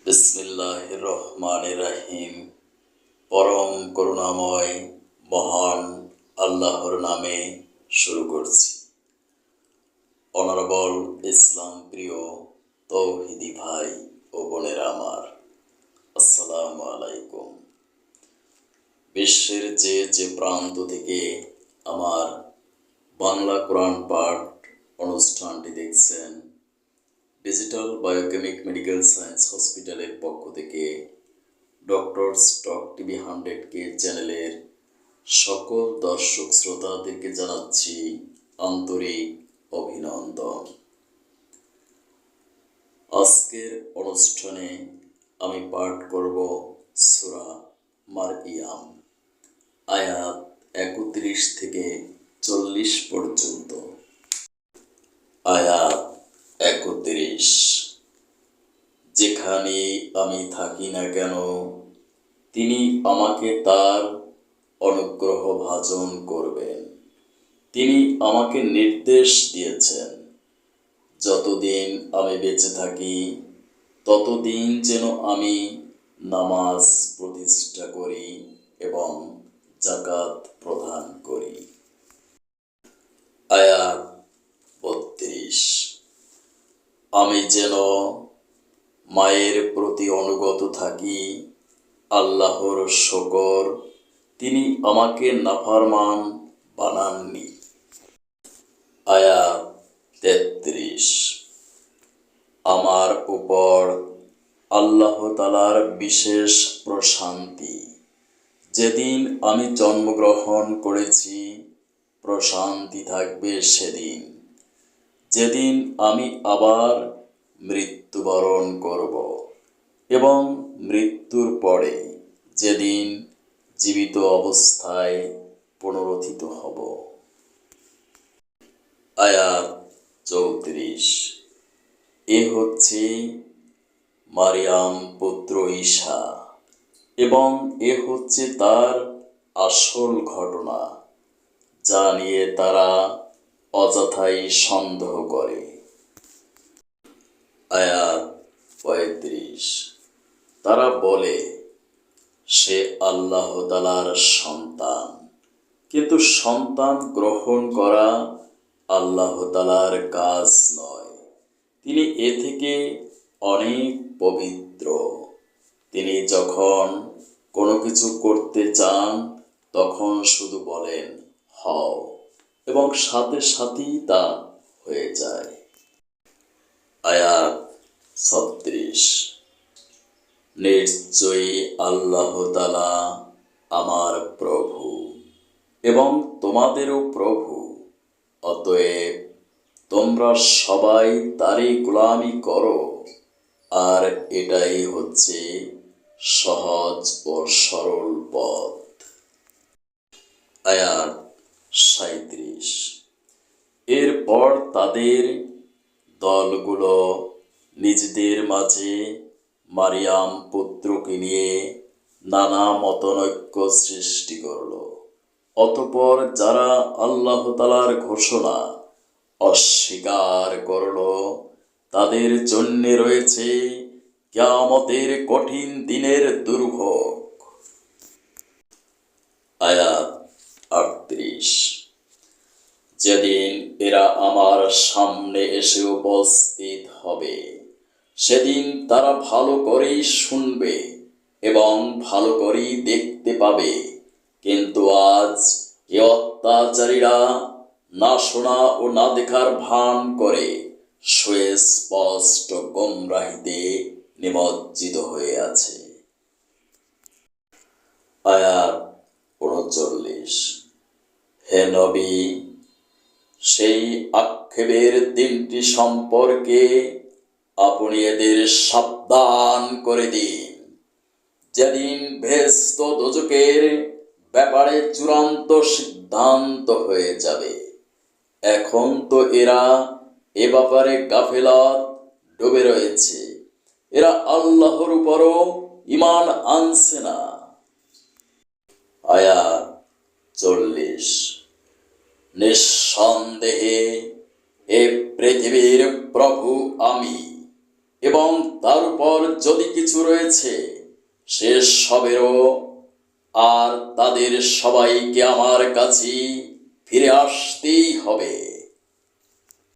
বিসমিল্লাহির রহমানির রহিম। পরম করুণাময় মহান আল্লাহর নামে শুরু করছি। অনারেবল ইসলাম প্রিয় তৌহিদি ভাই ও বোনেরা আমার, আসসালামু আলাইকুম। বিশ্বের যে প্রান্ত থেকে আমার বাংলা কোরআন পাঠ অনুষ্ঠানটি দেখছেন, ডিজিটাল বায়োকেমিক মেডিকেল সায়েন্স হসপিটালের পক্ষ থেকে ডক্টরস টক টিভি 100K চ্যানেলের সকল দর্শক শ্রোতাদেরকে জানাচ্ছি আন্তরিক অভিনন্দন। আজকের অনুষ্ঠানে আমি পাঠ করব সূরা মারইয়াম, আয়াত 31 থেকে 40 পর্যন্ত। আয়াত 31। যেখানে আমি থাকি না কেন, তিনি আমাকে তার অনুগ্রহ ভাজন করবেন। তিনি আমাকে নির্দেশ দিয়েছেন, যতদিন আমি বেঁচে থাকি ততদিন যেন আমি নামাজ প্রতিষ্ঠা করি এবং যাকাত প্রদান করি। আয়াত 32। আমি যেন মায়ের প্রতি অনুগত থাকি। আল্লাহর শুকর, তিনি আমাকে নাফরমান বানাননি। আয়াত 33। আমার উপর আল্লাহ তাআলার বিশেষ প্রশান্তি। যেদিন আমি জন্মগ্রহণ করেছি, প্রশান্তি থাকবে সেদিন। যেদিন আমি আবার মৃত্যুবরণ করব এবং মৃত্যুর পরে যেদিন জীবিত অবস্থায় পুনরুত্থিত হব। আয়াত 34। এ হচ্ছে মারিয়াম পুত্র ঈসা এবং এ হচ্ছে তার আসল ঘটনা, যা নিয়ে তারা অযথাই সন্দেহ করে। আয়াত 35। তারা বলে, সে আল্লাহ তাআলার সন্তান, কিন্তু সন্তান গ্রহণ করা আল্লাহ তাআলার কাজ নয়। তিনি এ থেকে অনেক পবিত্র। তিনি যখন কোনো কিছু করতে চান তখন শুধু বলেন হও, এবং সাথে সাথেই তা হয়ে যায়। আয়াত 36। নিশ্চয়ই আল্লাহ তাআলা আমার প্রভু এবং তোমাদেরও প্রভু, অতএব তোমরা সবাই তারই গোলামি করো, আর এটাই হচ্ছে সহজ ও সরল পথ। আয়াত 37। এরপর তাদের দলগুলো নিজেদের মাঝে মারিয়াম পুত্রকে নিয়ে নানা মতনৈক্য সৃষ্টি করল। অতঃপর যারা আল্লাহ তাআলার ঘোষণা অস্বীকার করল, তাদের জন্য রয়েছে কিয়ামতের কঠিন দিনের দুর্ভোগ। আয়াত 38। যেদিন এরা আমার সামনে এসে উপস্থিত হবে, সেদিন তারা ভালো করেই শুনবে এবং ভালো করেই দেখতে পাবে, কিন্তু আজ এ অত্যাচারীরা না শোনা ও না দেখার ভান করে সুস্পষ্ট গোমরাহিতে নিমজ্জিত হয়ে আছে। আয়াত 39। হে নবী, সেই আক্ষেপের দিনটি সম্পর্কে আপনি এদের সাবধান করে দিন, যেদিন বেহেশত ও দোজখের ব্যাপারে চূড়ান্ত সিদ্ধান্ত হয়ে যাবে। এখন তো এরা এ ব্যাপারে গাফিলত ডুবে রয়েছে। এরা আল্লাহর উপরও ঈমান আনছে না। আয়াত 40। নিঃসন্দেহে এ পৃথিবীর প্রভু আমি, এবং তার উপর যদি কিছু রয়েছে সে সবেরও, আর তাদের সবাইকে আমার কাছে ফিরে আসতেই হবে।